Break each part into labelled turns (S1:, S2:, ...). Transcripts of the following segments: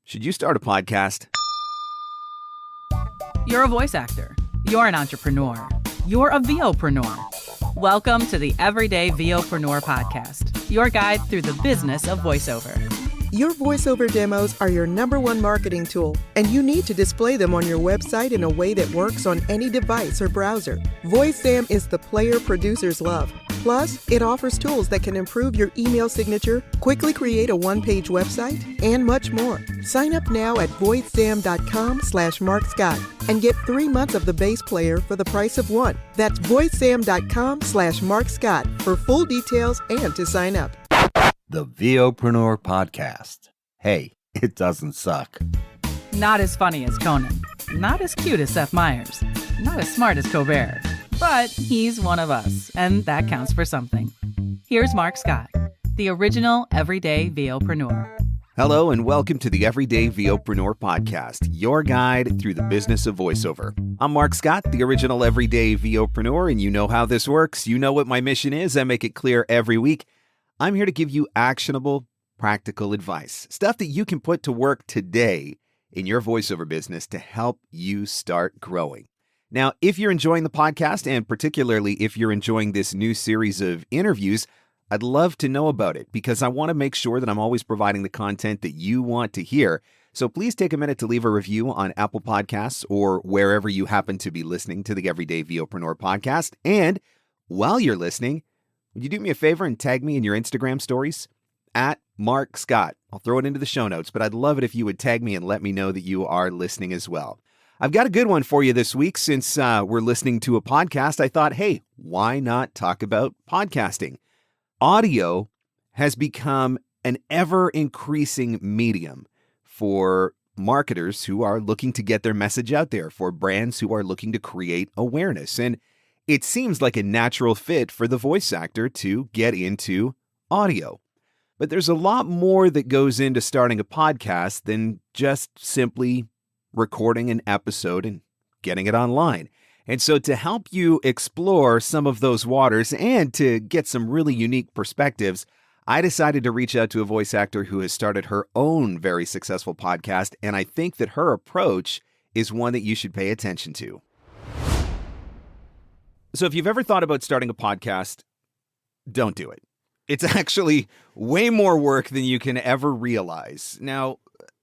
S1: Should you start a podcast?
S2: You're a voice actor. You're an entrepreneur. You're a VOpreneur. Welcome to the Everyday VOpreneur Podcast, your guide through the business of voiceover.
S3: Your voiceover demos are your #1 marketing tool, and you need to display them on your website in a way that works on any device or browser. VoiceSam is the player producers love. Plus, it offers tools that can improve your email signature, quickly create a one-page website, and much more. Sign up now at voicesam.com/Marc Scott and get 3 months of the base player for the price of one. That's voicesam.com/Marc Scott for full details and to sign up.
S1: The VOPRENEUR Podcast. Hey, it doesn't suck.
S2: Not as funny as Conan. Not as cute as Seth Meyers. Not as smart as Colbert. But he's one of us, and that counts for something. Here's Marc Scott, the original Everyday VOpreneur.
S1: Hello, and welcome to the Everyday VOpreneur Podcast, your guide through the business of voiceover. I'm Marc Scott, the original Everyday VOpreneur, and you know how this works. You know what my mission is. I make it clear every week. I'm here to give you actionable, practical advice, stuff that you can put to work today in your voiceover business to help you start growing. Now, if you're enjoying the podcast, and particularly if you're enjoying this new series of interviews, I'd love to know about it because I want to make sure that I'm always providing the content that you want to hear. So please take a minute to leave a review on Apple Podcasts or wherever you happen to be listening to the Everyday VOpreneur Podcast. And while you're listening, would you do me a favor and tag me in your Instagram stories? At Marc Scott. I'll throw it into the show notes, but I'd love it if you would tag me and let me know that you are listening as well. I've got a good one for you this week. Since we're listening to a podcast, I thought, hey, why not talk about podcasting? Audio has become an ever-increasing medium for marketers who are looking to get their message out there, for brands who are looking to create awareness. And it seems like a natural fit for the voice actor to get into audio. But there's a lot more that goes into starting a podcast than just simply recording an episode and getting it online. And so to help you explore some of those waters and to get some really unique perspectives, I decided to reach out to a voice actor who has started her own very successful podcast, and I think that her approach is one that you should pay attention to. So if you've ever thought about starting a podcast, don't do it. It's actually way more work than you can ever realize. Now,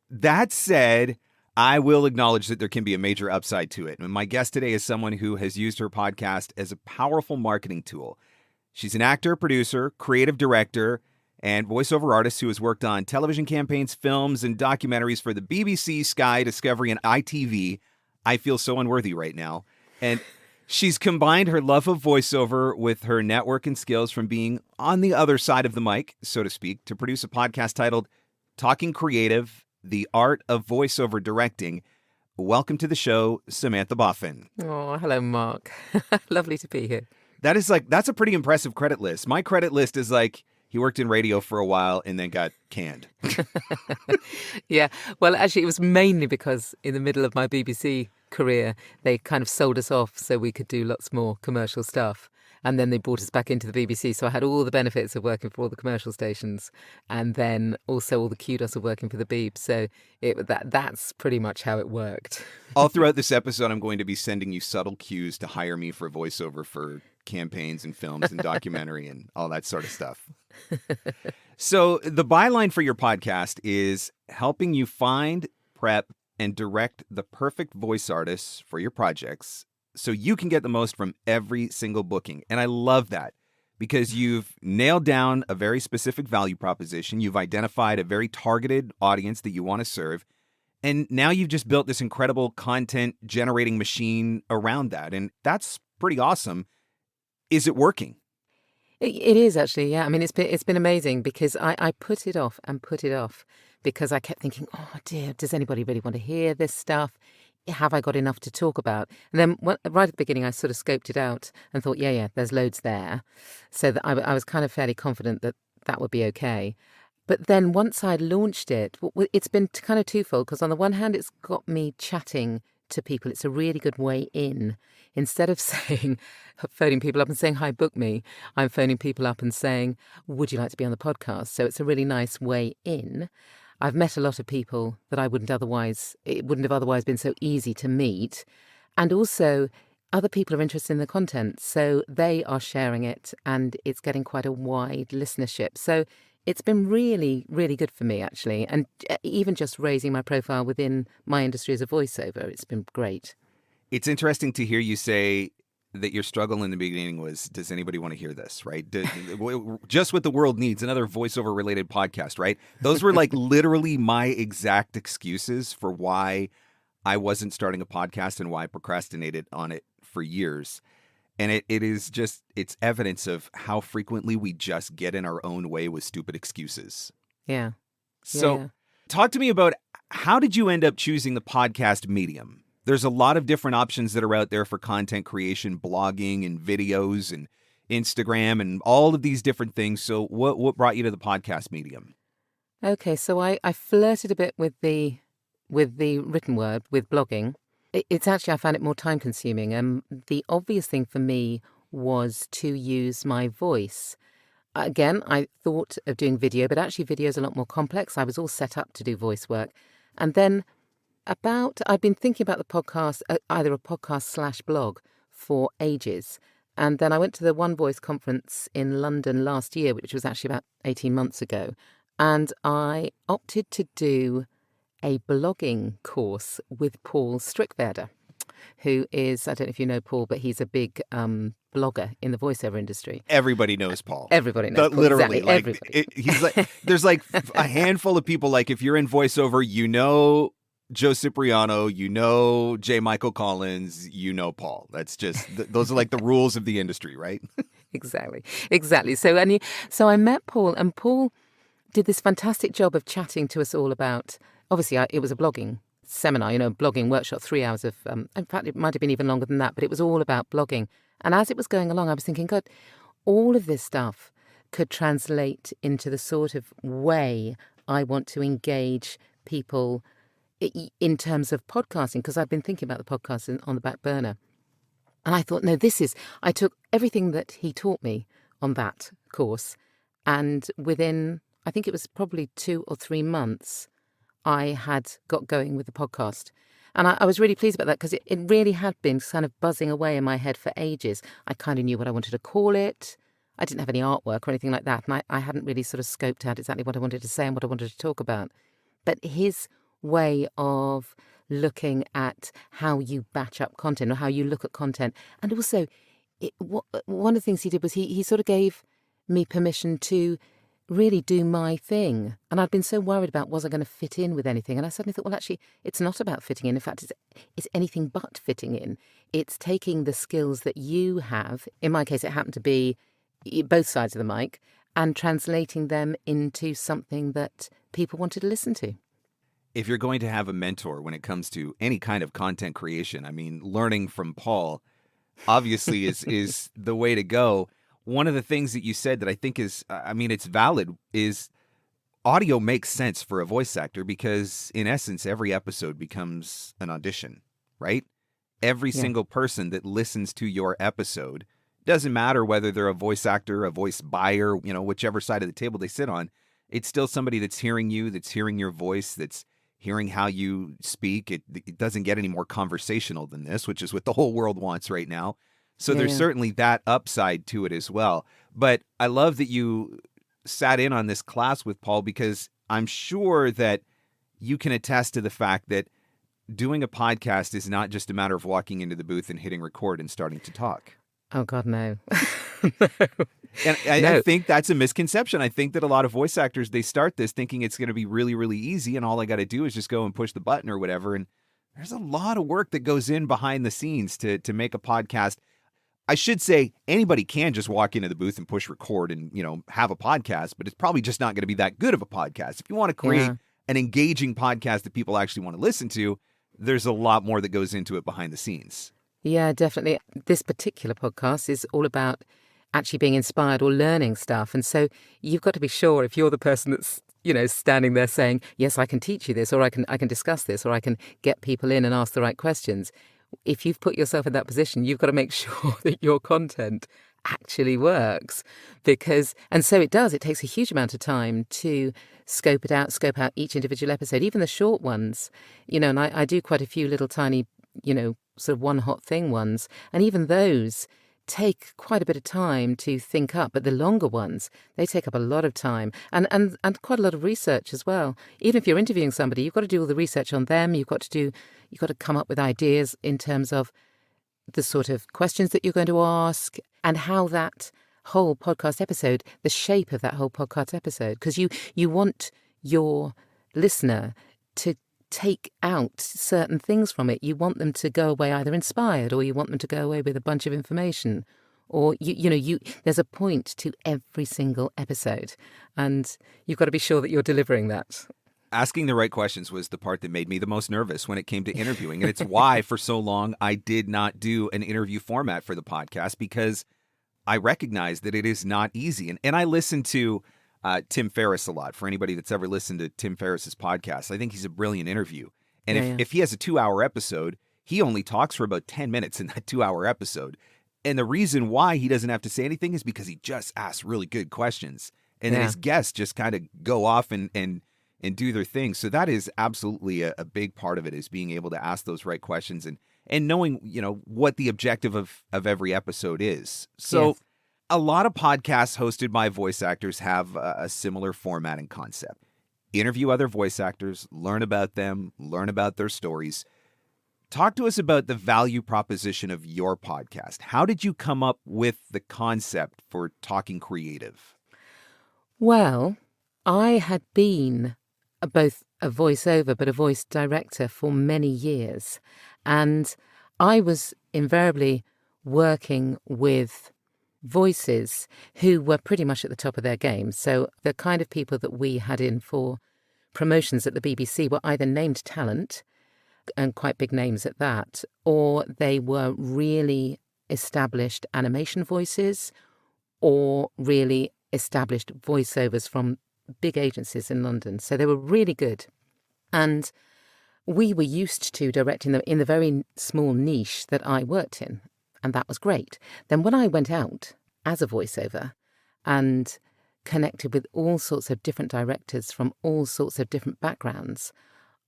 S1: that said, I will acknowledge that there can be a major upside to it. And my guest today is someone who has used her podcast as a powerful marketing tool. She's an actor, producer, creative director, and voiceover artist who has worked on television campaigns, films, and documentaries for the BBC, Sky, Discovery, and ITV. I feel so unworthy right now. And she's combined her love of voiceover with her network and skills from being on the other side of the mic, so to speak, to produce a podcast titled Talking Creative, The Art of Voiceover Directing. Welcome to the show, Samantha Boffin.
S4: Oh, hello, Marc. Lovely to be here.
S1: That's a pretty impressive credit list. My credit list is like, he worked in radio for a while and then got canned.
S4: Yeah. Well, actually, it was mainly because in the middle of my BBC career, they kind of sold us off so we could do lots more commercial stuff. And then they brought us back into the BBC. So I had all the benefits of working for all the commercial stations and then also all the kudos of working for the Beeb. So that's pretty much how it worked.
S1: All throughout this episode, I'm going to be sending you subtle cues to hire me for voiceover for campaigns and films and documentary and all that sort of stuff. So the byline for your podcast is helping you find, prep, and direct the perfect voice artists for your projects so you can get the most from every single booking. And I love that because you've nailed down a very specific value proposition. You've identified a very targeted audience that you want to serve. And now you've just built this incredible content generating machine around that. And that's pretty awesome. Is it working?
S4: It is actually, yeah. I mean, it's been amazing because I put it off and put it off because I kept thinking, oh dear, does anybody really want to hear this stuff? Have I got enough to talk about? And then right at the beginning, I sort of scoped it out and thought, yeah, there's loads there. So that I was kind of fairly confident that that would be okay. But then once I launched it, it's been kind of twofold because on the one hand, it's got me chatting to people. It's a really good way in. Instead of phoning people up and saying, hi, book me, I'm phoning people up and saying, would you like to be on the podcast? So it's a really nice way in. I've met a lot of people that it wouldn't have otherwise been so easy to meet. And also, other people are interested in the content, so they are sharing it, and it's getting quite a wide listenership. So it's been really, really good for me, actually. And even just raising my profile within my industry as a voiceover, it's been great.
S1: It's interesting to hear you say that your struggle in the beginning was, does anybody want to hear this, right? Just what the world needs, another voiceover related podcast, right? Those were like literally my exact excuses for why I wasn't starting a podcast and why I procrastinated on it for years. And it's evidence of how frequently we just get in our own way with stupid excuses.
S4: Yeah.
S1: So talk to me about, how did you end up choosing the podcast medium? There's a lot of different options that are out there for content creation, blogging and videos and Instagram and all of these different things. So what brought you to the podcast medium?
S4: Okay, so I flirted a bit with the written word, with blogging. It's actually, I found it more time consuming. The obvious thing for me was to use my voice. Again, I thought of doing video, but actually video is a lot more complex. I was all set up to do voice work. And then I've been thinking about the podcast, either a podcast / blog, for ages. And then I went to the One Voice conference in London last year, which was actually about 18 months ago. And I opted to do a blogging course with Paul Strickwerder, who is, I don't know if you know Paul, but he's a big blogger in the voiceover industry.
S1: Everybody knows Paul.
S4: Everybody knows Paul.
S1: Literally.
S4: Exactly.
S1: Like,
S4: everybody.
S1: He's like, there's like a handful of people, like if you're in voiceover, you know Joe Cipriano, you know J. Michael Collins, you know Paul. That's just, those are like the rules of the industry, right?
S4: Exactly. So I met Paul, and Paul did this fantastic job of chatting to us all about, obviously it was a blogging seminar, blogging workshop, 3 hours of, in fact, it might have been even longer than that, but it was all about blogging. And as it was going along, I was thinking, God, all of this stuff could translate into the sort of way I want to engage people in terms of podcasting, because I've been thinking about the podcast on the back burner. And I thought, no, I took everything that he taught me on that course, and within, I think it was probably 2 or 3 months, I had got going with the podcast. And I was really pleased about that, because it really had been kind of buzzing away in my head for ages. I kind of knew what I wanted to call it. I didn't have any artwork or anything like that, and I hadn't really sort of scoped out exactly what I wanted to say and what I wanted to talk about. But his way of looking at how you batch up content, or how you look at content, and also one of the things he did was he sort of gave me permission to really do my thing. And I'd been so worried about, was I going to fit in with anything? And I suddenly thought, well, actually, it's not about fitting in. In fact, it's anything but fitting in. It's taking the skills that you have. In my case, it happened to be both sides of the mic, and translating them into something that people wanted to listen to.
S1: If you're going to have a mentor when it comes to any kind of content creation, I mean, learning from Paul obviously is the way to go. One of the things that you said that I think is, it's valid, is audio makes sense for a voice actor, because in essence, every episode becomes an audition, right? Every single person that listens to your episode, doesn't matter whether they're a voice actor, a voice buyer, whichever side of the table they sit on, it's still somebody that's hearing you, that's hearing your voice, that's hearing how you speak. It doesn't get any more conversational than this, which is what the whole world wants right now. So there's certainly that upside to it as well. But I love that you sat in on this class with Paul, because I'm sure that you can attest to the fact that doing a podcast is not just a matter of walking into the booth and hitting record and starting to talk.
S4: Oh, God, no.
S1: No. And I think that's a misconception. I think that a lot of voice actors, they start this thinking it's going to be really, really easy, and all I got to do is just go and push the button or whatever. And there's a lot of work that goes in behind the scenes to make a podcast. I should say anybody can just walk into the booth and push record and, have a podcast, but it's probably just not going to be that good of a podcast. If you want to create an engaging podcast that people actually want to listen to, there's a lot more that goes into it behind the scenes.
S4: Yeah, definitely. This particular podcast is all about actually being inspired or learning stuff. And so you've got to be sure, if you're the person that's, standing there saying, yes, I can teach you this, or I can discuss this, or I can get people in and ask the right questions. If you've put yourself in that position, you've got to make sure that your content actually works, and so it does. It takes a huge amount of time to scope out each individual episode, even the short ones, and I do quite a few little tiny, sort of one hot thing ones. And even those take quite a bit of time to think up, but the longer ones, they take up a lot of time and quite a lot of research as well. Even if you're interviewing somebody, you've got to do all the research on them. You've got to come up with ideas in terms of the sort of questions that you're going to ask and how that whole podcast episode, the shape of that whole podcast episode, because you want your listener to take out certain things from it. You want them to go away either inspired, or you want them to go away with a bunch of information, or there's a point to every single episode, and you've got to be sure that you're delivering that.
S1: Asking the right questions was the part that made me the most nervous when it came to interviewing. And it's why for so long I did not do an interview format for the podcast, because I recognize that it is not easy. And I listen to Tim Ferriss a lot. For anybody that's ever listened to Tim Ferriss's podcast, I think he's a brilliant interview. And if he has a 2-hour episode, he only talks for about 10 minutes in that 2-hour episode. And the reason why he doesn't have to say anything is because he just asks really good questions. And then his guests just kind of go off and do their thing. So that is absolutely a big part of it, is being able to ask those right questions and knowing, what the objective of every episode is. So a lot of podcasts hosted by voice actors have a similar format and concept. Interview other voice actors, learn about them, learn about their stories. Talk to us about the value proposition of your podcast. How did you come up with the concept for Talking Creative?
S4: Well, I had been both a voiceover but a voice director for many years, and I was invariably working with voices who were pretty much at the top of their game. So the kind of people that we had in for promotions at the BBC were either named talent, and quite big names at that, or they were really established animation voices or really established voiceovers from big agencies in London. So they were really good. And we were used to directing them in the very small niche that I worked in. And that was great. Then when I went out as a voiceover and connected with all sorts of different directors from all sorts of different backgrounds,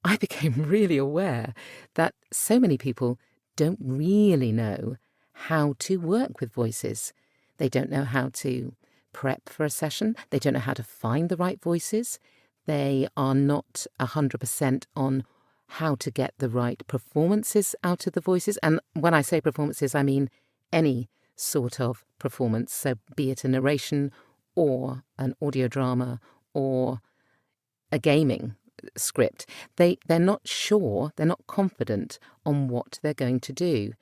S4: I became really aware that so many people don't really know how to work with voices. They don't know how to prep for a session. They don't know how to find the right voices. They are not 100% on how to get the right performances out of the voices. And when I say performances, I mean any sort of performance. So be it a narration or an audio drama or a gaming script. They're not sure, they're not confident on what they're going to do.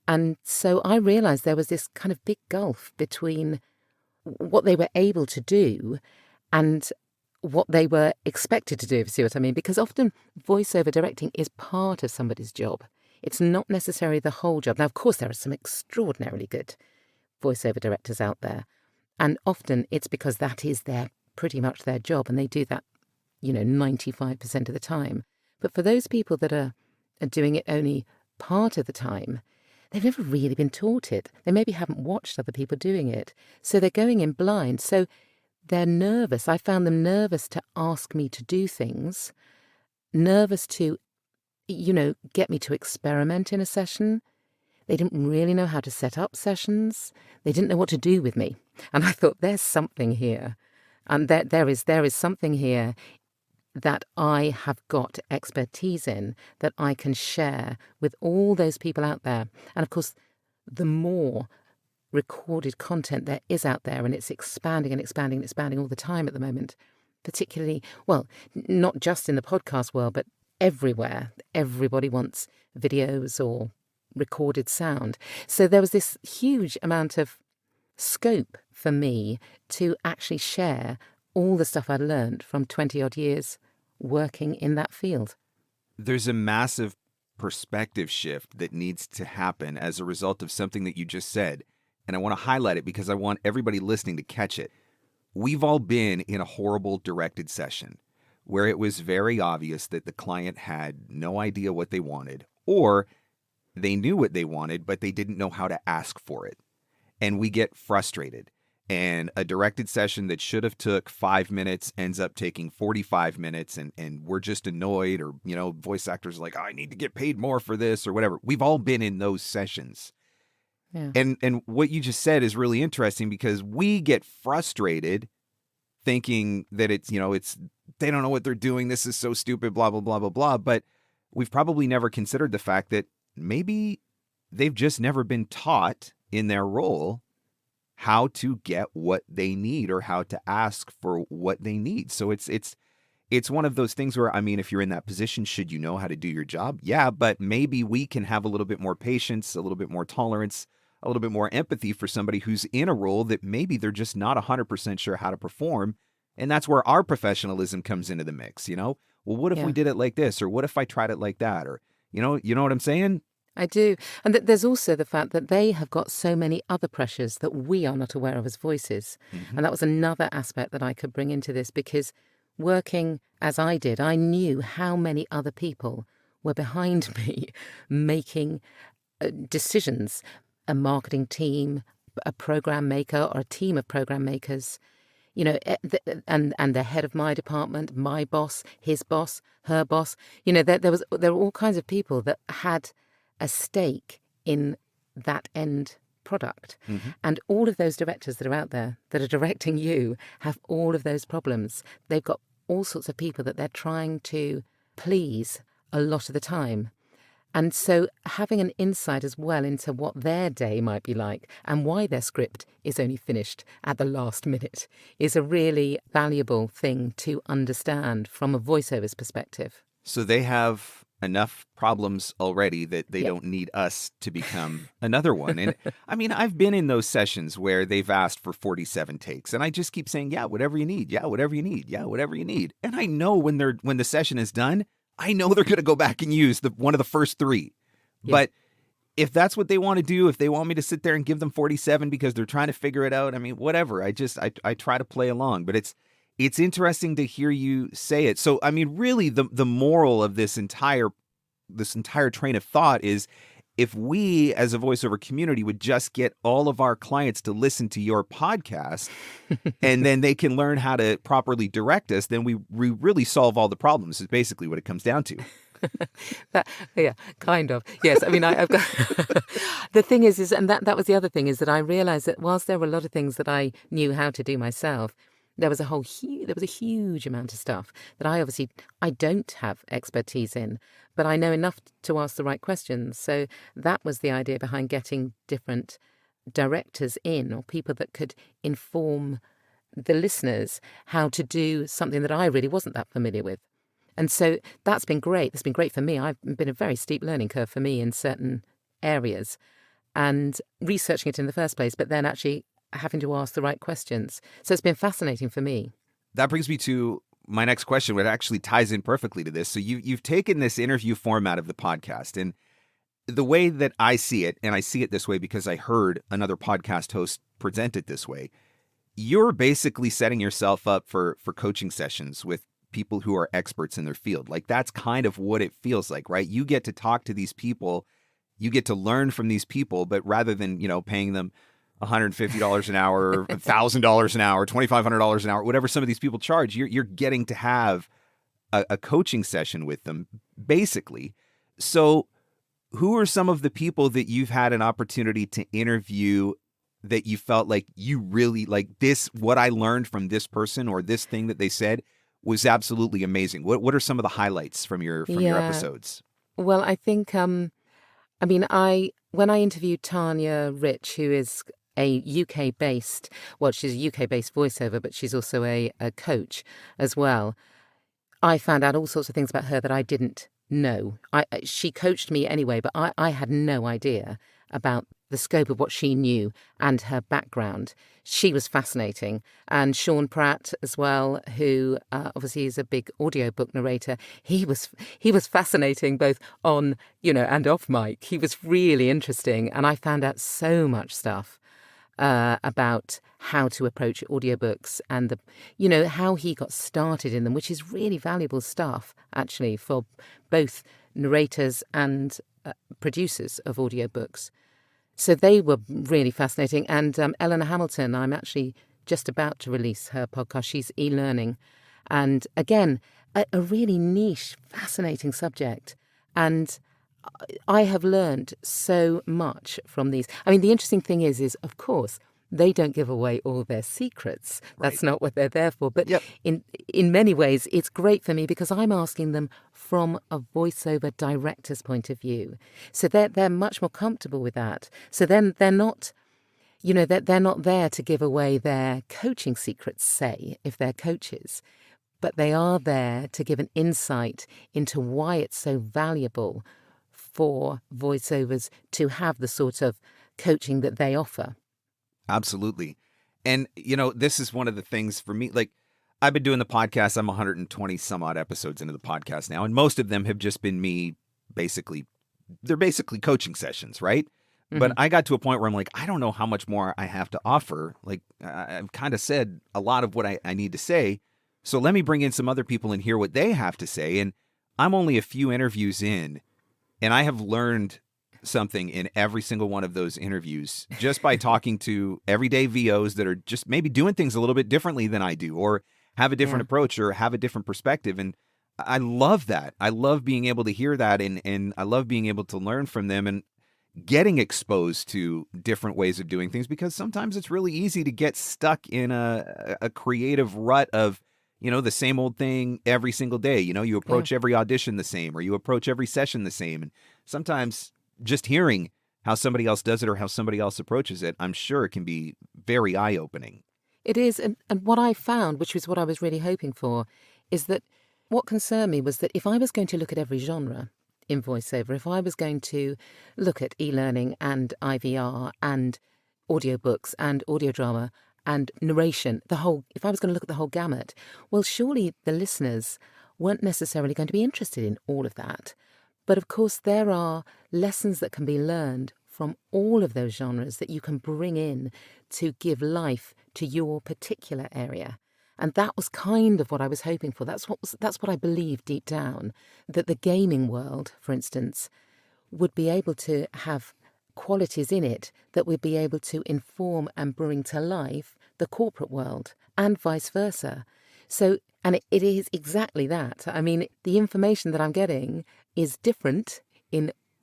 S4: And so I realised there was this kind of big gulf between what they were able to do and what they were expected to do, if you see what I mean. Because often voiceover directing is part of somebody's job. It's not necessarily the whole job. Now, of course, there are some extraordinarily good voiceover directors out there. And often it's because that is pretty much their job. And they do that, 95% of the time. But for those people that are doing it only part of the time, they've never really been taught it. They maybe haven't watched other people doing it. So they're going in blind. So they're nervous. I found them nervous to ask me to do things, nervous to, get me to experiment in a session. They didn't really know how to set up sessions. They didn't know what to do with me. And I thought, there's something here. And there is something here that I have got expertise in that I can share with all those people out there. And of course, the more recorded content there is out there, and it's expanding and expanding and expanding all the time at the moment, particularly, well, not just in the podcast world, but everywhere. Everybody wants videos or recorded sound. So there was this huge amount of scope for me to actually share all the stuff I'd learned from 20 odd years working in that field.
S1: There's a massive perspective shift that needs to happen as a result of something that you just said. And I want to highlight it because I want everybody listening to catch it. We've all been in a horrible directed session where it was very obvious that the client had no idea what they wanted, or they knew what they wanted, but they didn't know how to ask for it. and we get frustrated. And a directed session that should have took 5 minutes ends up taking 45 minutes, and we're just annoyed, or, voice actors are like, I need to get paid more for this or whatever. We've all been in those sessions.
S4: Yeah.
S1: And what you just said is really interesting, because we get frustrated thinking that it's they don't know what they're doing. This is so stupid, blah, blah, blah, blah, blah. But we've probably never considered the fact that maybe they've just never been taught in their role how to get what they need, or how to ask for what they need. So it's one of those things where, if you're in that position, should you know how to do your job? Yeah, but maybe we can have a little bit more patience, a little bit more tolerance, a little bit more empathy for somebody who's in a role that maybe they're just not 100% sure how to perform. And that's where our professionalism comes into the mix. Well, what if we did it like this? Or what if I tried it like that? Or, you know what I'm saying?
S4: I do. And there's also the fact that they have got so many other pressures that we are not aware of as voices.
S1: Mm-hmm.
S4: And that was another aspect that I could bring into this, because working as I did, I knew how many other people were behind me making decisions. A marketing team, a program maker, or a team of program makers, and the head of my department, my boss, his boss, her boss. There were all kinds of people that had a stake in that end product.
S1: Mm-hmm.
S4: And all of those directors that are out there that are directing you have all of those problems. They've got all sorts of people that they're trying to please a lot of the time. And so having an insight as well into what their day might be like and why their script is only finished at the last minute is a really valuable thing to understand from a voiceover's perspective.
S1: So they have enough problems already that they don't need us to become another one. And I've been in those sessions where they've asked for 47 takes, and I just keep saying, yeah, whatever you need. Yeah, whatever you need. Yeah, whatever you need. And I know when the session is done, I know they're going to go back and use one of the first 3. Yeah. But if that's what they want to do, if they want me to sit there and give them 47 because they're trying to figure it out, whatever. I try to play along. But it's interesting to hear you say it. So, really the moral of this entire train of thought is, if we as a voiceover community would just get all of our clients to listen to your podcast and then they can learn how to properly direct us, then we really solve all the problems, is basically what it comes down to.
S4: Kind of. Yes. I've got the thing is, and that was the other thing, is that I realized that whilst there were a lot of things that I knew how to do myself, there was a huge amount of stuff that I don't have expertise in, but I know enough to ask the right questions. So that was the idea behind getting different directors in, or people that could inform the listeners how to do something that I really wasn't that familiar with. And so that's been great. That's been great for me. I've been a very steep learning curve for me in certain areas, and researching it in the first place, but then actually having to ask the right questions. So it's been fascinating for me.
S1: That brings me to my next question, which actually ties in perfectly to this. So you've taken this interview format of the podcast, and the way that I see it, and I see it this way because I heard another podcast host present it this way, you're basically setting yourself up for coaching sessions with people who are experts in their field. Like, that's kind of what it feels like, right? You get to talk to these people, you get to learn from these people, but rather than, paying them $150 an hour, $1,000 an hour, $2,500 an hour, whatever some of these people charge, you're getting to have a coaching session with them, basically. So who are some of the people that you've had an opportunity to interview that you felt like you really, like, this, what I learned from this person or this thing that they said was absolutely amazing? What are some of the highlights from your episodes?
S4: Well, I think, when I interviewed Tanya Rich, who is a UK-based, she's a UK-based voiceover, but she's also a coach as well, I found out all sorts of things about her that I didn't know. She coached me anyway, but I had no idea about the scope of what she knew and her background. She was fascinating. And Sean Pratt as well, who obviously is a big audiobook narrator, he was fascinating both on, and off mic. He was really interesting. And I found out so much stuff about how to approach audiobooks and how he got started in them, which is really valuable stuff, actually, for both narrators and producers of audiobooks. So they were really fascinating. And Eleanor Hamilton, I'm actually just about to release her podcast. She's e-learning. And again, a really niche, fascinating subject. And I have learned so much from these. I mean, the interesting thing is of course, they don't give away all their secrets. That's not what they're there for. But in many ways, it's great for me because I'm asking them from a voiceover director's point of view. So they're much more comfortable with that. So then they're not, they're not there to give away their coaching secrets, say, if they're coaches. But they are there to give an insight into why it's so valuable for voiceovers to have the sort of coaching that they offer.
S1: Absolutely. And, this is one of the things for me, like I've been doing the podcast. I'm 120 some odd episodes into the podcast now. And most of them have just been me they're basically coaching sessions, right? Mm-hmm. But I got to a point where I'm like, I don't know how much more I have to offer. Like I've kind of said a lot of what I need to say. So let me bring in some other people and hear what they have to say. And I'm only a few interviews in, and I have learned something in every single one of those interviews just by talking to everyday VOs that are just maybe doing things a little bit differently than I do, or have a different approach, or have a different perspective. And I love that. I love being able to hear that, and I love being able to learn from them and getting exposed to different ways of doing things, because sometimes it's really easy to get stuck in a creative rut of, the same old thing every single day. You approach every audition the same, or you approach every session the same. And sometimes just hearing how somebody else does it or how somebody else approaches it, I'm sure it can be very eye-opening.
S4: It is. And what I found, which was what I was really hoping for, is that what concerned me was that if I was going to look at every genre in voiceover, if I was going to look at e-learning and IVR and audiobooks and audio drama and narration, if I was going to look at the whole gamut, well, surely the listeners weren't necessarily going to be interested in all of that. But of course, there are lessons that can be learned from all of those genres that you can bring in to give life to your particular area. And that was kind of what I was hoping for. That's what I believe deep down, that the gaming world, for instance, would be able to have qualities in it that would be able to inform and bring to life the corporate world, and vice versa. So, and it is exactly that. I mean, the information that I'm getting is different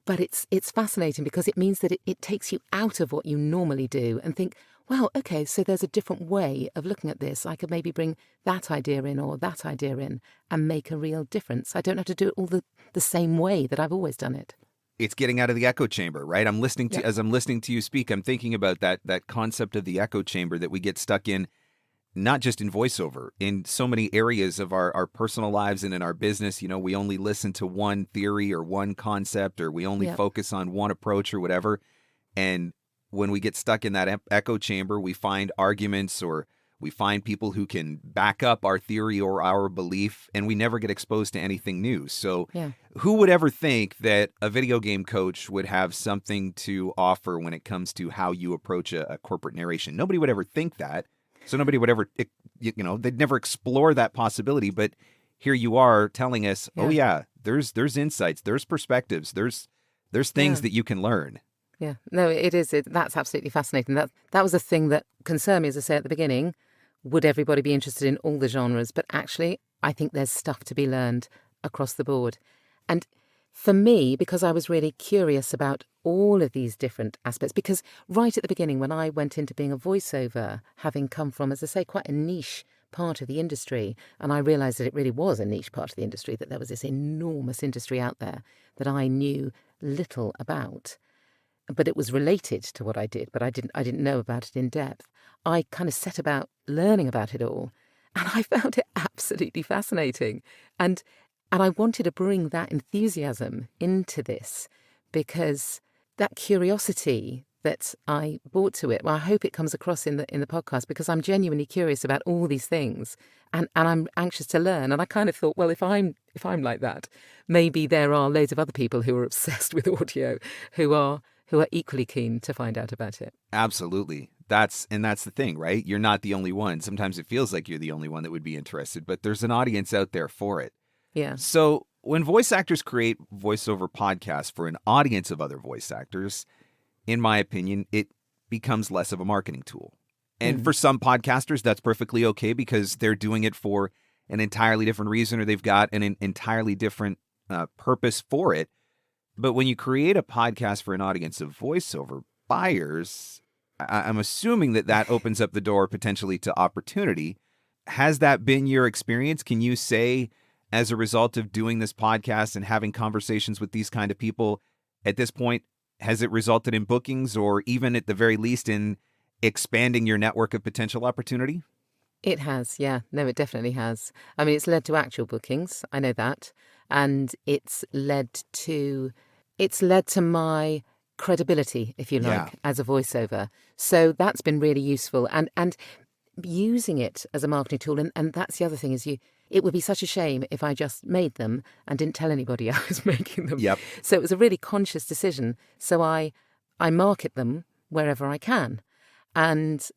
S4: but it's fascinating because it means that it takes you out of what you normally do and think, well, okay, so there's a different way of looking at this. I could maybe bring that idea in or that idea in and make a real difference. I don't have to do it all the same way that I've always done it.
S1: It's getting out of the echo chamber, right? As I'm listening to you speak, I'm thinking about that concept of the echo chamber that we get stuck in, not just in voiceover, in so many areas of our personal lives and in our business. We only listen to one theory or one concept, or we only focus on one approach or whatever. And when we get stuck in that echo chamber, we find arguments, or we find people who can back up our theory or our belief, and we never get exposed to anything new. So who would ever think that a video game coach would have something to offer when it comes to how you approach a corporate narration? Nobody would ever think that. So nobody would ever, they'd never explore that possibility. But here you are telling us, there's insights, there's perspectives, there's things that you can learn.
S4: Yeah, no, it is. That's absolutely fascinating. That was a thing that concerned me, as I say at the beginning. Would everybody be interested in all the genres? But actually, I think there's stuff to be learned across the board. And for me, because I was really curious about all of these different aspects, because right at the beginning, when I went into being a voiceover, having come from, as I say, quite a niche part of the industry, and I realised that it really was a niche part of the industry, that there was this enormous industry out there that I knew little about. But it was related to what I did, but I didn't know about it in depth. I kind of set about learning about it all, and I found it absolutely fascinating. And I wanted to bring that enthusiasm into this, because that curiosity that I brought to it, well, I hope it comes across in the podcast, because I'm genuinely curious about all these things, and I'm anxious to learn. And I kind of thought, well, if I'm like that, maybe there are loads of other people who are obsessed with audio who are equally keen to find out about it.
S1: Absolutely. That's the thing, right? You're not the only one. Sometimes it feels like you're the only one that would be interested, but there's an audience out there for it.
S4: Yeah.
S1: So when voice actors create voiceover podcasts for an audience of other voice actors, in my opinion, it becomes less of a marketing tool. And for some podcasters, that's perfectly okay because they're doing it for an entirely different reason or they've got an entirely different purpose for it. But when you create a podcast for an audience of voiceover buyers, I'm assuming that opens up the door potentially to opportunity. Has that been your experience? Can you say, as a result of doing this podcast and having conversations with these kind of people, at this point, has it resulted in bookings or even at the very least in expanding your network of potential opportunity?
S4: It has, yeah. No, it definitely has. I mean, it's led to actual bookings. I know that. And it's led to my credibility, if you like, as a voiceover. So that's been really useful. And using it as a marketing tool, and that's the other thing, is it would be such a shame if I just made them and didn't tell anybody I was making them.
S1: Yep.
S4: So it was a really conscious decision. So I market them wherever I can. And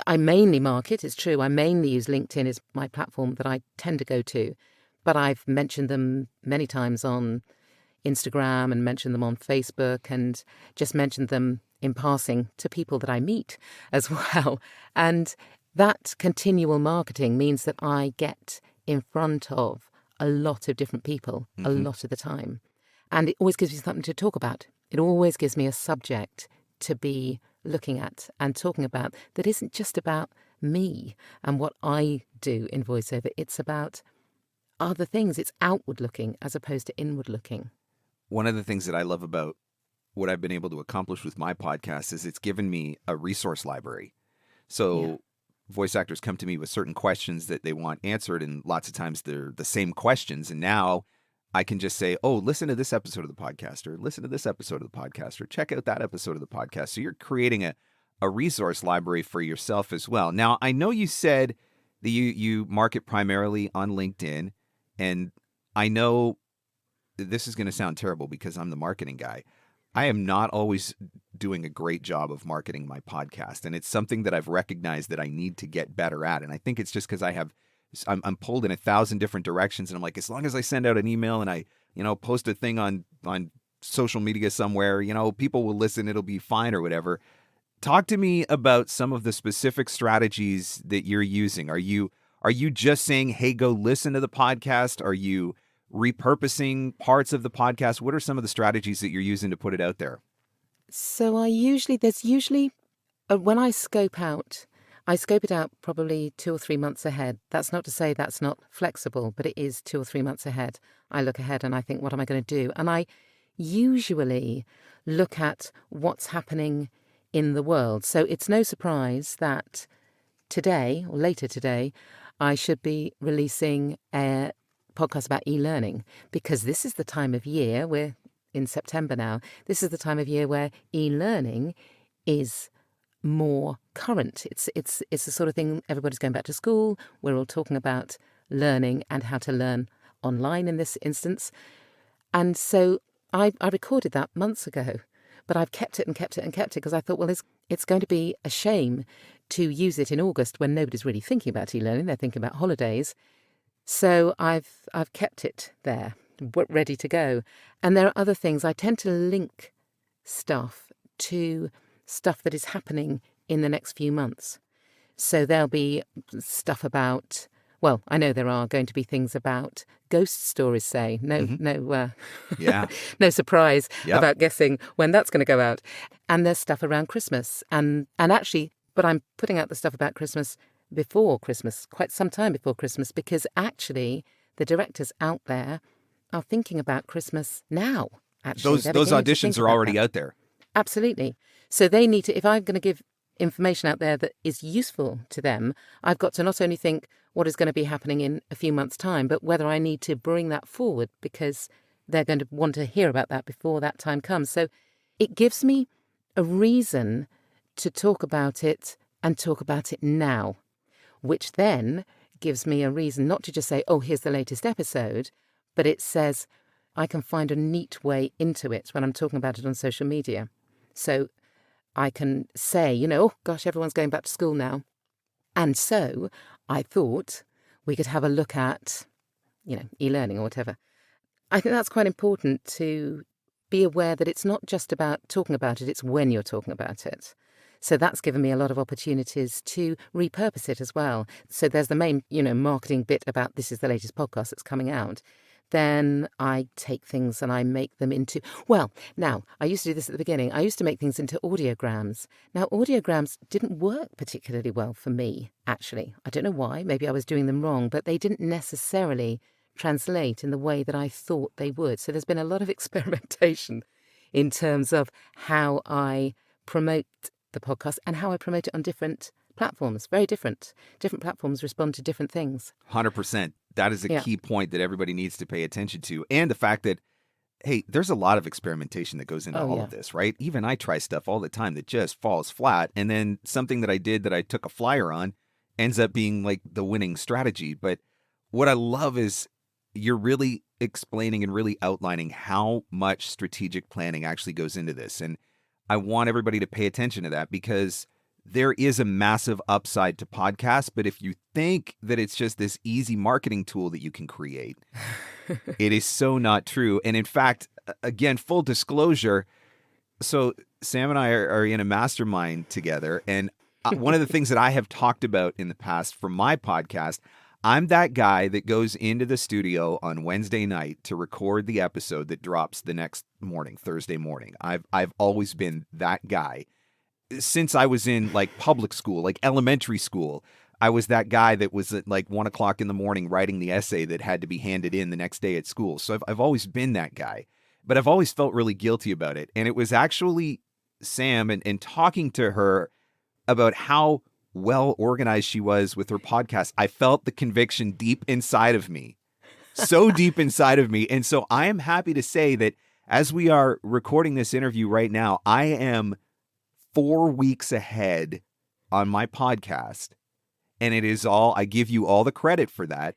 S4: I mainly market, it's true, I mainly use LinkedIn as my platform that I tend to go to. But I've mentioned them many times on Instagram and mentioned them on Facebook and just mentioned them in passing to people that I meet as well. And that continual marketing means that I get in front of a lot of different people a lot of the time. And it always gives me something to talk about. It always gives me a subject to be looking at and talking about that isn't just about me and what I do in voiceover. It's about other things. It's outward looking as opposed to inward looking.
S1: One of the things that I love about what I've been able to accomplish with my podcast is it's given me a resource library. So voice actors come to me with certain questions that they want answered, and lots of times they're the same questions. And now I can just say, oh, listen to this episode of the podcast, or listen to this episode of the podcast, or check out that episode of the podcast. So you're creating a resource library for yourself as well. Now, I know you said that you market primarily on LinkedIn, and I know this is going to sound terrible because I'm the marketing guy. I am not always doing a great job of marketing my podcast, and it's something that I've recognized that I need to get better at. And I think it's just because I'm pulled in 1,000 different directions, and I'm like, as long as I send out an email and I, post a thing on social media somewhere, people will listen, it'll be fine or whatever. Talk to me about some of the specific strategies that you're using. Are you just saying, hey, go listen to the podcast? Are you repurposing parts of the podcast? What are some of the strategies that you're using to put it out there?
S4: So there's usually when I scope it out probably 2 or 3 months ahead. That's not to say that's not flexible, but it is 2 or 3 months ahead. I look ahead and I think, what am I going to do? And I usually look at what's happening in the world. So it's no surprise that today or later today, I should be releasing a podcast about e-learning, because this is the time of year, we're in September now, this is the time of year where e-learning is more current. It's the sort of thing, everybody's going back to school, we're all talking about learning and how to learn online in this instance. And so I recorded that months ago, but I've kept it because I thought, well, it's going to be a shame to use it in August when nobody's really thinking about e-learning, they're thinking about holidays. So I've kept it there, ready to go. And there are other things. I tend to link stuff to stuff that is happening in the next few months. So there'll be stuff about, well, I know there are going to be things about ghost stories, say. No surprise about guessing when that's going to go out. And there's stuff around Christmas. And actually, but I'm putting out the stuff about Christmas before Christmas, quite some time before Christmas, because actually the directors out there are thinking about Christmas now. Actually,
S1: those auditions are already out there.
S4: Absolutely. So they need to, if I'm going to give information out there that is useful to them, I've got to not only think what is going to be happening in a few months' time, but whether I need to bring that forward because they're going to want to hear about that before that time comes. So it gives me a reason to talk about it and talk about it now, which then gives me a reason not to just say, oh, here's the latest episode, but it says I can find a neat way into it when I'm talking about it on social media. So I can say, oh, gosh, everyone's going back to school now. And so I thought we could have a look at, e-learning or whatever. I think that's quite important to be aware that it's not just about talking about it, it's when you're talking about it. So that's given me a lot of opportunities to repurpose it as well. So there's the main, marketing bit about this is the latest podcast that's coming out. Then I take things and I make them into, now, I used to do this at the beginning. I used to make things into audiograms. Now, audiograms didn't work particularly well for me, actually. I don't know why. Maybe I was doing them wrong, but they didn't necessarily translate in the way that I thought they would. So there's been a lot of experimentation in terms of how I promote the podcast and how I promote it on different platforms. Very different. Different platforms respond to different things.
S1: 100%. That is a key point that everybody needs to pay attention to. And the fact that, hey, there's a lot of experimentation that goes into all of this, right? Even I try stuff all the time that just falls flat. And then something that I did that I took a flyer on ends up being like the winning strategy. But what I love is you're really explaining and really outlining how much strategic planning actually goes into this. And I want everybody to pay attention to that because there is a massive upside to podcasts, but if you think that it's just this easy marketing tool that you can create, it is so not true. And in fact, again, full disclosure, so Sam and I are in a mastermind together, and one of the things that I have talked about in the past for my podcast, I'm that guy that goes into the studio on Wednesday night to record the episode that drops the next morning, Thursday morning. I've always been that guy. Since I was in like public school, like elementary school, I was that guy that was at like 1 o'clock in the morning writing the essay that had to be handed in the next day at school. So I've always been that guy, but I've always felt really guilty about it. And it was actually Sam and talking to her about how well organized she was with her podcast. I felt the conviction deep inside of me, so deep inside of me. And so I am happy to say that as we are recording this interview right now, I am 4 weeks ahead on my podcast. And it is I give you all the credit for that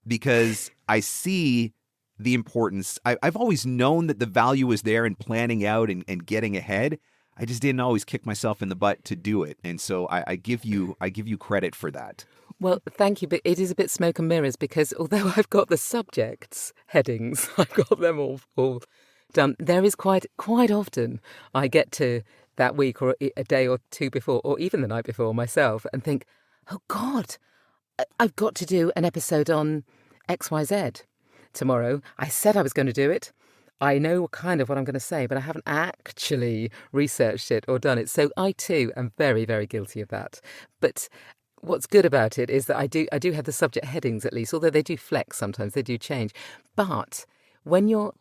S1: because I see the importance. I've always known that the value was there in planning out and getting ahead. I just didn't always kick myself in the butt to do it. And so I give you credit for that.
S4: Well, thank you. But it is a bit smoke and mirrors because although I've got the subjects headings, I've got them all done. There is quite often I get to that week or a day or two before, or even the night before myself, and think, oh God, I've got to do an episode on XYZ tomorrow. I said I was going to do it. I know kind of what I'm going to say, but I haven't actually researched it or done it. So I too am very, very guilty of that. But what's good about it is that I do have the subject headings at least, although they do flex sometimes, they do change. But when you're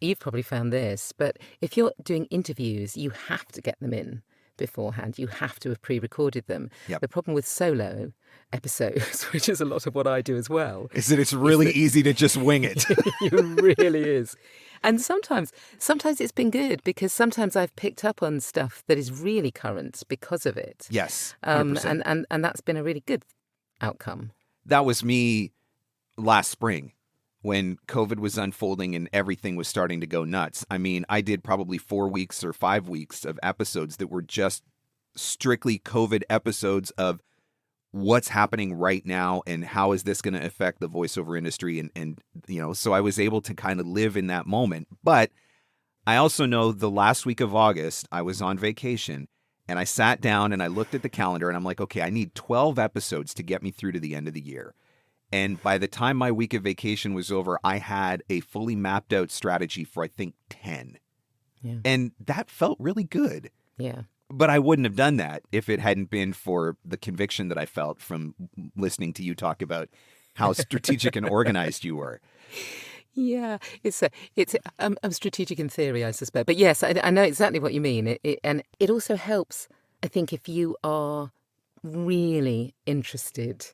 S4: you've probably found this, but if you're doing interviews, you have to get them in beforehand. You have to have pre-recorded them. Yep. The problem with solo episodes, which is a lot of what I do as well,
S1: is that it's really easy to just wing it.
S4: It really is. And sometimes it's been good because sometimes I've picked up on stuff that is really current because of it.
S1: Yes,
S4: 100%. And that's been a really good outcome.
S1: That was me last spring when COVID was unfolding and everything was starting to go nuts. I mean, I did probably 4 weeks or 5 weeks of episodes that were just strictly COVID episodes of what's happening right now and how is this going to affect the voiceover industry. And so I was able to kind of live in that moment. But I also know the last week of August, I was on vacation and I sat down and I looked at the calendar and I'm like, okay, I need 12 episodes to get me through to the end of the year. And by the time my week of vacation was over, I had a fully mapped out strategy for, I think, 10. Yeah. And that felt really good.
S4: Yeah.
S1: But I wouldn't have done that if it hadn't been for the conviction that I felt from listening to you talk about how strategic and organized you were.
S4: Yeah, I'm strategic in theory, I suspect. But yes, I know exactly what you mean. And it also helps, I think, if you are really interested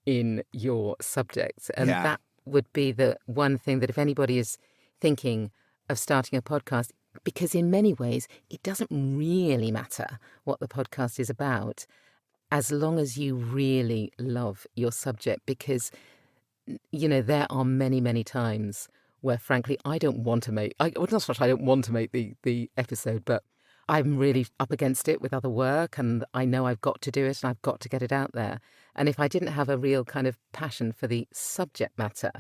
S4: in your subjects. And that would be the one thing that if anybody is thinking of starting a podcast, because in many ways, it doesn't really matter what the podcast is about, as long as you really love your subject, because, there are many, many times where, frankly, I don't want to make the episode, but I'm really up against it with other work and I know I've got to do it and I've got to get it out there. And if I didn't have a real kind of passion for the subject matter,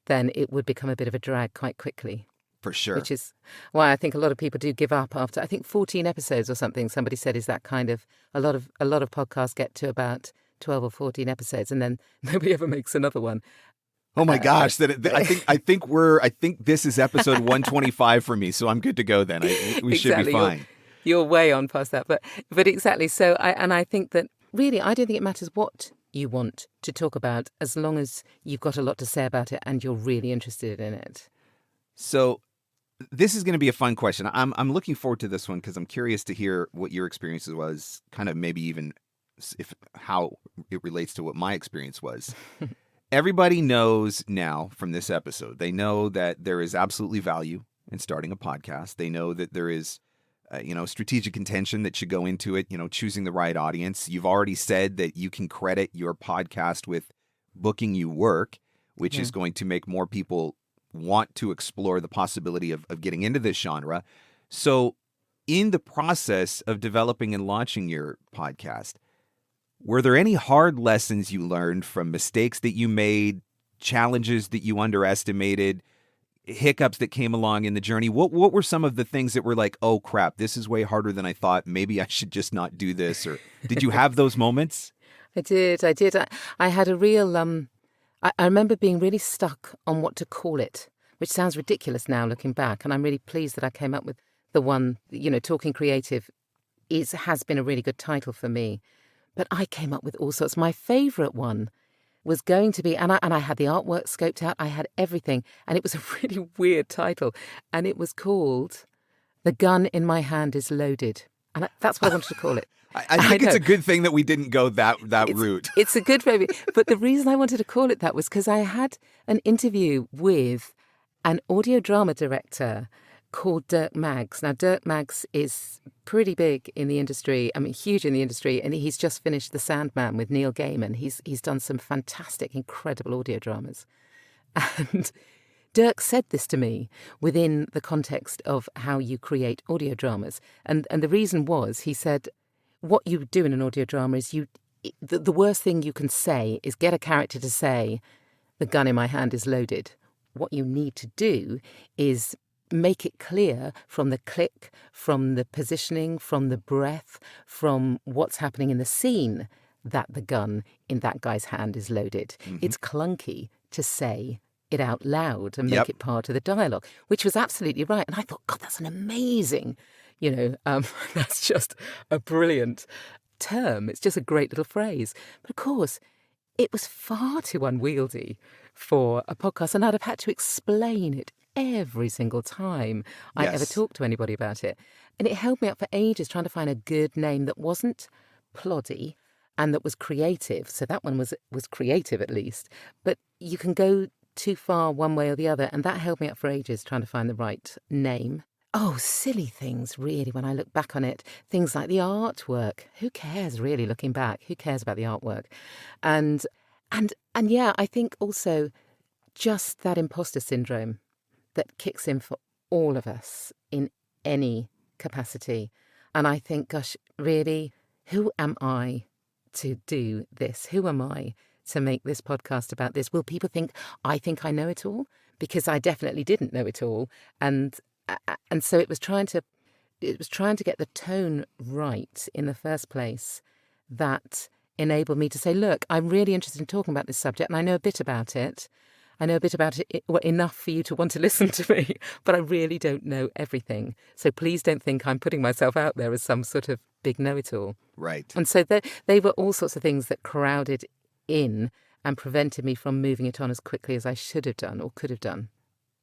S4: then it would become a bit of a drag quite quickly.
S1: For sure.
S4: Which is why I think a lot of people do give up after, I think 14 episodes or something. Somebody said is that kind of, a lot of podcasts get to about 12 or 14 episodes and then nobody ever makes another one.
S1: Oh my gosh! I think this is episode 125 for me, so I'm good to go then. We should be fine.
S4: You're way on past that, but exactly. So I think that really, I don't think it matters what you want to talk about as long as you've got a lot to say about it and you're really interested in it.
S1: So this is going to be a fun question. I'm looking forward to this one because I'm curious to hear what your experience was, kind of maybe even how it relates to what my experience was. Everybody knows now from this episode, they know that there is absolutely value in starting a podcast. They know that there is, strategic intention that should go into it, choosing the right audience. You've already said that you can credit your podcast with booking you work, which is going to make more people want to explore the possibility of getting into this genre. So in the process of developing and launching your podcast, were there any hard lessons you learned from mistakes that you made, challenges that you underestimated, hiccups that came along in the journey? What were some of the things that were like, oh crap, this is way harder than I thought. Maybe I should just not do this. Or did you have those moments?
S4: I did. I had a real, I remember being really stuck on what to call it, which sounds ridiculous now looking back. And I'm really pleased that I came up with the one, Talking Creative has been a really good title for me. But I came up with all sorts. My favourite one was going to be, and I had the artwork scoped out, I had everything, and it was a really weird title, and it was called The Gun in My Hand is Loaded. And that's what I wanted to call it.
S1: I think it's a good thing that we didn't go that route.
S4: It's a good baby. But the reason I wanted to call it that was because I had an interview with an audio drama director called Dirk Maggs. Now, Dirk Maggs is pretty big in the industry, huge in the industry, and he's just finished The Sandman with Neil Gaiman. He's done some fantastic, incredible audio dramas. And Dirk said this to me within the context of how you create audio dramas. And the reason was, he said, what you do in an audio drama is the worst thing you can say is get a character to say, the gun in my hand is loaded. What you need to do is make it clear from the click, from the positioning, from the breath, from what's happening in the scene that the gun in that guy's hand is loaded. Mm-hmm. It's clunky to say it out loud and make it part of the dialogue, which was absolutely right. And I thought, God, that's an amazing, that's just a brilliant term. It's just a great little phrase. But of course, it was far too unwieldy for a podcast, and I'd have had to explain it every single time I ever talked to anybody about it. And it held me up for ages trying to find a good name that wasn't ploddy and that was creative. So that one was creative at least. But you can go too far one way or the other, and that held me up for ages trying to find the right name. Oh, silly things, really, when I look back on it. Things like the artwork. Who cares, really, looking back? Who cares about the artwork? And yeah, I think also just that imposter syndrome that kicks in for all of us in any capacity. And I think, gosh, really, who am I to do this? Who am I to make this podcast about this? Will people think I know it all? Because I definitely didn't know it all. And so it was trying to get the tone right in the first place that enabled me to say, look, I'm really interested in talking about this subject and I know a bit about it. I know a bit about it, enough for you to want to listen to me, but I really don't know everything. So please don't think I'm putting myself out there as some sort of big know-it-all.
S1: Right.
S4: And so they were all sorts of things that crowded in and prevented me from moving it on as quickly as I should have done or could have done.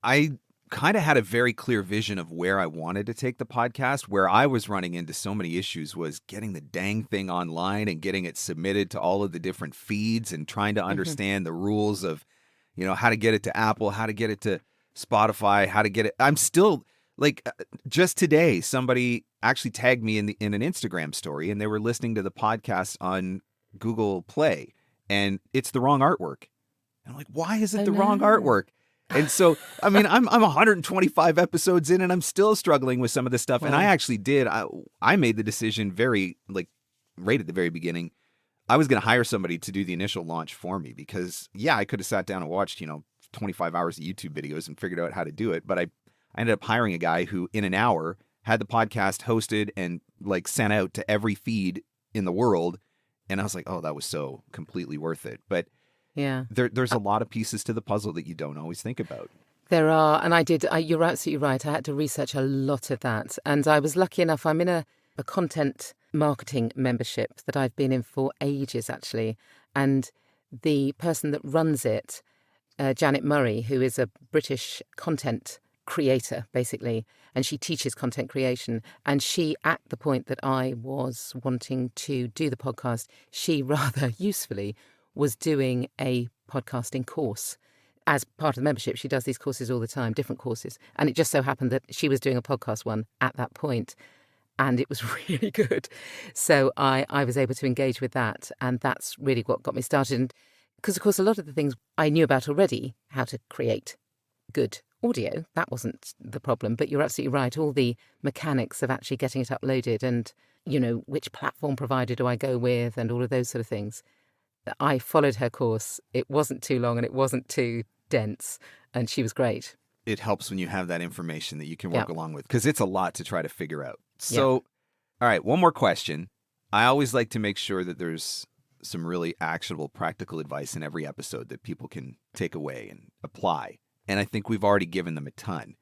S1: I kind of had a very clear vision of where I wanted to take the podcast. Where I was running into so many issues was getting the dang thing online and getting it submitted to all of the different feeds and trying to understand the rules of, how to get it to Apple, how to get it to Spotify, how to get it. I'm still just today, somebody actually tagged me in an Instagram story, and they were listening to the podcast on Google Play, and it's the wrong artwork. And I'm like, why is it the wrong artwork? And so, I'm 125 episodes in, and I'm still struggling with some of this stuff. Wow. And I actually I made the decision right at the very beginning. I was going to hire somebody to do the initial launch for me because, I could have sat down and watched, 25 hours of YouTube videos and figured out how to do it. But I I ended up hiring a guy who in an hour had the podcast hosted and like sent out to every feed in the world. And I was like, oh, that was so completely worth it. But
S4: Yeah.
S1: there's a lot of pieces to the puzzle that you don't always think about.
S4: There are, and you're absolutely right. I had to research a lot of that. And I was lucky enough, I'm in a content marketing membership that I've been in for ages, actually. And the person that runs it, Janet Murray, who is a British content creator, basically, and she teaches content creation. And she, at the point that I was wanting to do the podcast, she rather usefully was doing a podcasting course. As part of the membership, she does these courses all the time, different courses. And it just so happened that she was doing a podcast one at that point, and it was really good. So I was able to engage with that, and that's really what got me started. And because, of course, a lot of the things I knew about already, how to create good audio, that wasn't the problem. But you're absolutely right. All the mechanics of actually getting it uploaded and, which platform provider do I go with and all of those sort of things. I followed her course. It wasn't too long and it wasn't too dense, and she was great.
S1: It helps when you have that information that you can work along with, because it's a lot to try to figure out. So, all right, one more question. I always like to make sure that there's some really actionable, practical advice in every episode that people can take away and apply. And I think we've already given them a ton.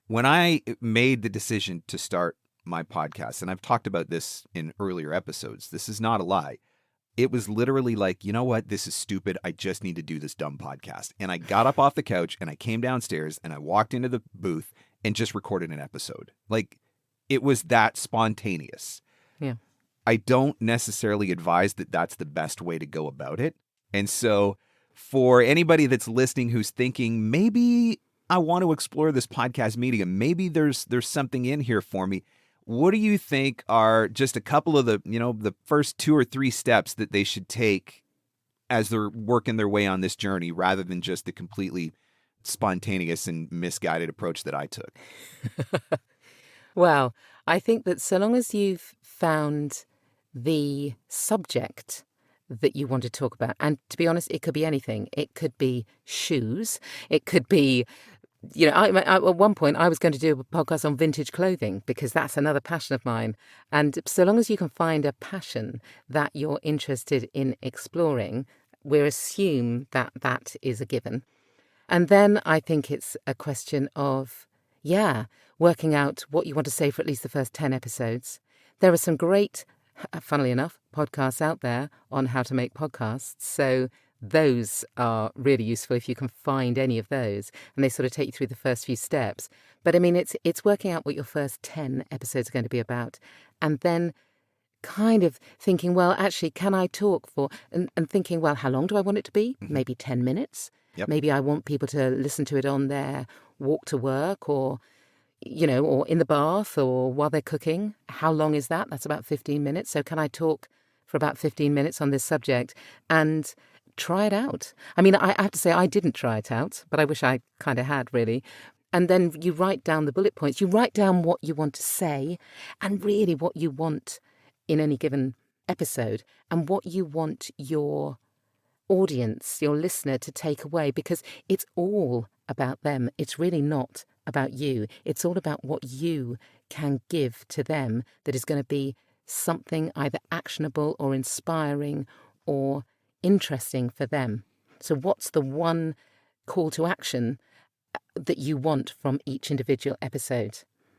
S1: When I made the decision to start my podcast, and I've talked about this in earlier episodes, this is not a lie. It was literally like, you know what? This is stupid. I just need to do this dumb podcast. And I got up off the couch and I came downstairs and I walked into the booth and just recorded an episode. Like, it was that spontaneous.
S4: Yeah.
S1: I don't necessarily advise that that's the best way to go about it. And so for anybody that's listening who's thinking, maybe I want to explore this podcast medium, maybe there's something in here for me. What do you think are just a couple of the first 2 or 3 steps that they should take as they're working their way on this journey, rather than just the completely spontaneous and misguided approach that I took?
S4: Well, I think that so long as you've found the subject that you want to talk about, and to be honest, it could be anything. It could be shoes. It could be, at one point I was going to do a podcast on vintage clothing because that's another passion of mine. And so long as you can find a passion that you're interested in exploring, we assume that that is a given. And then I think it's a question of, working out what you want to say for at least the first 10 episodes. There are some great, funnily enough, podcasts out there on how to make podcasts. So those are really useful if you can find any of those, and they sort of take you through the first few steps. But I mean, it's working out what your first 10 episodes are going to be about, and then kind of thinking, well, actually, can I talk for, and thinking, well, how long do I want it to be?
S1: Mm-hmm.
S4: Maybe 10 minutes.
S1: Yep.
S4: Maybe I want people to listen to it on their walk to work, or or in the bath, or while they're cooking. How long is that? That's about 15 minutes. So can I talk for about 15 minutes on this subject and try it out? I mean, I have to say I didn't try it out, but I wish I kind of had, really. And then you write down the bullet points. You write down what you want to say and really what you want in any given episode and what you want your audience, your listener, to take away, because it's all about them. It's really not about you. It's all about what you can give to them that is going to be something either actionable or inspiring or interesting for them. So what's the one call to action that you want from each individual episode?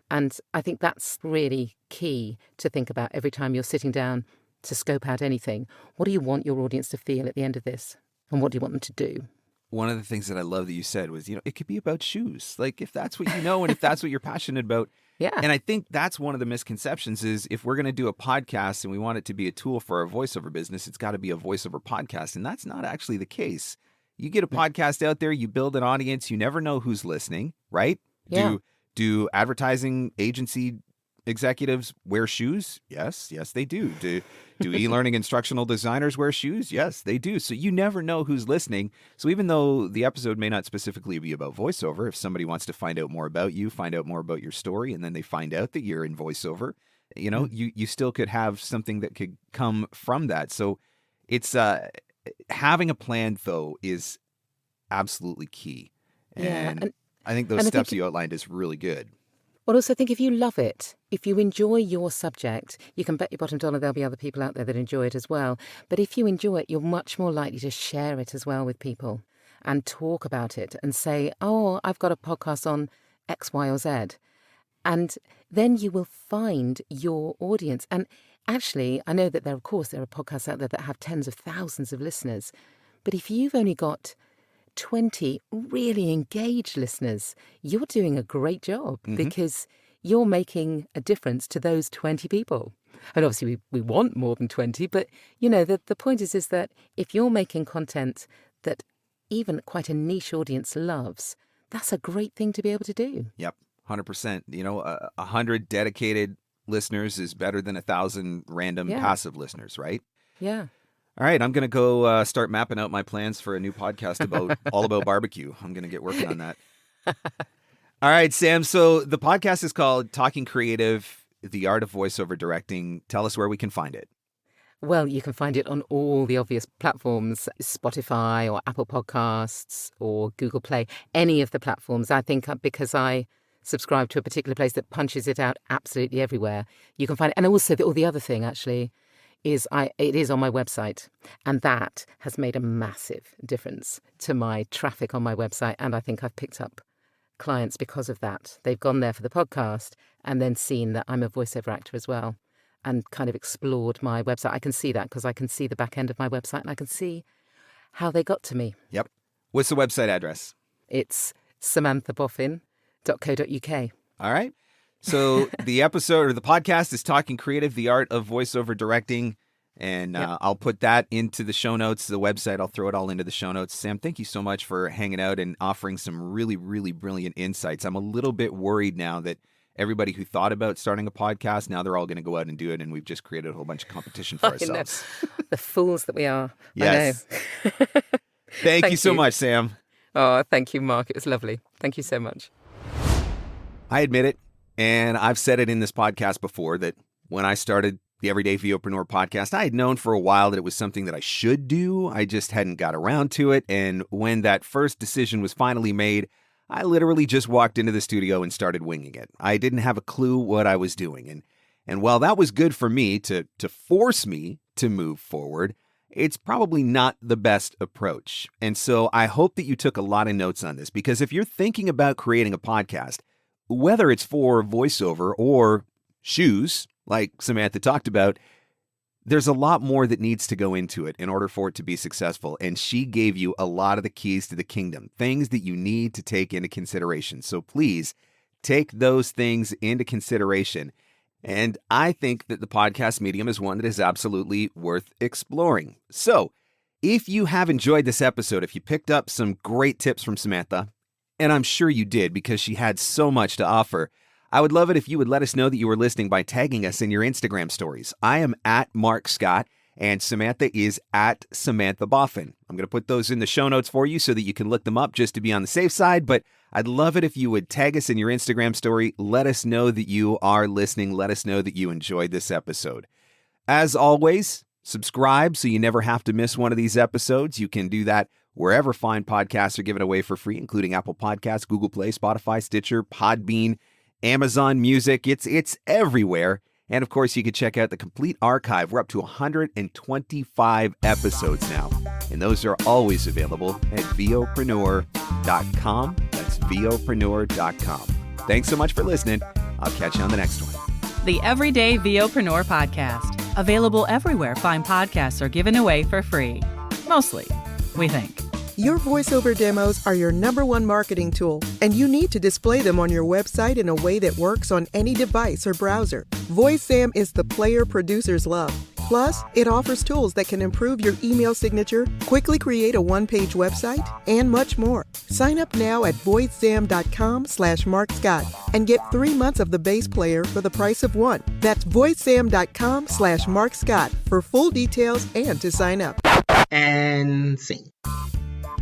S4: And I think that's really key to think about every time you're sitting down to scope out anything. What do you want your audience to feel at the end of this? And what do you want them to do?
S1: One of the things that I love that you said was, it could be about shoes. Like, if that's what you know and if that's what you're passionate about.
S4: Yeah.
S1: And I think that's one of the misconceptions is, if we're going to do a podcast and we want it to be a tool for our voiceover business, it's got to be a voiceover podcast. And that's not actually the case. You get a podcast out there, you build an audience, you never know who's listening, right?
S4: Yeah.
S1: Do advertising agency executives wear shoes? Yes, they do. Do e-learning instructional designers wear shoes? Yes, they do. So you never know who's listening. So even though the episode may not specifically be about voiceover, if somebody wants to find out more about you, find out more about your story, and then they find out that you're in voiceover, you still could have something that could come from that. So it's having a plan, though, is absolutely key. And I think those steps you outlined is really good.
S4: Well, also think if you love it, if you enjoy your subject, you can bet your bottom dollar there'll be other people out there that enjoy it as well. But if you enjoy it, you're much more likely to share it as well with people and talk about it and say, oh, I've got a podcast on X, Y, or Z. And then you will find your audience. And actually, I know that there are podcasts out there that have tens of thousands of listeners. But if you've only got 20 really engaged listeners, you're doing a great job because you're making a difference to those 20 people. And obviously we want more than 20, but the point is that if you're making content that even quite a niche audience loves, that's a great thing to be able to do.
S1: Yep, 100%. 100 dedicated listeners is better than 1,000 random passive listeners, right?
S4: Yeah.
S1: All right, I'm going to go start mapping out my plans for a new podcast all about barbecue. I'm going to get working on that. All right, Sam. So the podcast is called Talking Creative, The Art of Voiceover Directing. Tell us where we can find it.
S4: Well, you can find it on all the obvious platforms, Spotify or Apple Podcasts or Google Play, any of the platforms. I think because I subscribe to a particular place that punches it out absolutely everywhere, you can find it. And also all the other thing, actually, it is on my website, and that has made a massive difference to my traffic on my website, and I think I've picked up clients because of that. They've gone there for the podcast and then seen that I'm a voiceover actor as well and kind of explored my website. I can see that because I can see the back end of my website and I can see how they got to me.
S1: Yep. What's the website address?
S4: It's samanthaboffin.co.uk.
S1: All right. So the episode or the podcast is Talking Creative, The Art of Voiceover Directing. And I'll put that into the show notes, the website. I'll throw it all into the show notes. Sam, thank you so much for hanging out and offering some really, really brilliant insights. I'm a little bit worried now that everybody who thought about starting a podcast, now they're all going to go out and do it. And we've just created a whole bunch of competition for ourselves.
S4: The fools that we are.
S1: Yes.
S4: I know.
S1: Thank you so much, Sam.
S4: Oh, thank you, Mark. It was lovely. Thank you so much.
S1: I admit it. And I've said it in this podcast before that when I started the Everyday VOpreneur Podcast, I had known for a while that it was something that I should do. I just hadn't got around to it. And when that first decision was finally made, I literally just walked into the studio and started winging it. I didn't have a clue what I was doing. And while that was good for me to force me to move forward, it's probably not the best approach. And so I hope that you took a lot of notes on this, because if you're thinking about creating a podcast, whether it's for voiceover or shoes, like Samantha talked about, there's a lot more that needs to go into it in order for it to be successful. And she gave you a lot of the keys to the kingdom, things that you need to take into consideration. So please take those things into consideration. And I think that the podcast medium is one that is absolutely worth exploring. So if you have enjoyed this episode, if you picked up some great tips from Samantha, and I'm sure you did because she had so much to offer, I would love it if you would let us know that you were listening by tagging us in your Instagram stories. I am at Marc Scott, and Samantha is at Samantha Boffin. I'm going to put those in the show notes for you so that you can look them up just to be on the safe side, but I'd love it if you would tag us in your Instagram story. Let us know that you are listening. Let us know that you enjoyed this episode. As always, subscribe so you never have to miss one of these episodes. You can do that wherever fine podcasts are given away for free, including Apple Podcasts, Google Play, Spotify, Stitcher, Podbean, Amazon Music. It's everywhere. And of course, you can check out the complete archive. We're up to 125 episodes now. And those are always available at VOPRENEUR.com. That's VOPRENEUR.com. Thanks so much for listening. I'll catch you on the next one.
S2: The Everyday VOpreneur Podcast. Available everywhere fine podcasts are given away for free. Mostly, we think.
S3: Your voiceover demos are your #1 marketing tool, and you need to display them on your website in a way that works on any device or browser. VoiceSam is the player producers love. Plus, it offers tools that can improve your email signature, quickly create a one-page website, and much more. Sign up now at voicesam.com/Marc Scott and get 3 months of the base player for the price of one. That's voicesam.com/Marc Scott for full details and to sign up.
S5: And sing.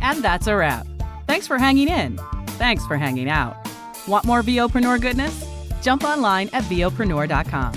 S2: And that's a wrap. Thanks for hanging in. Thanks for hanging out. Want more VOpreneur goodness? Jump online at VOPRENEUR.com.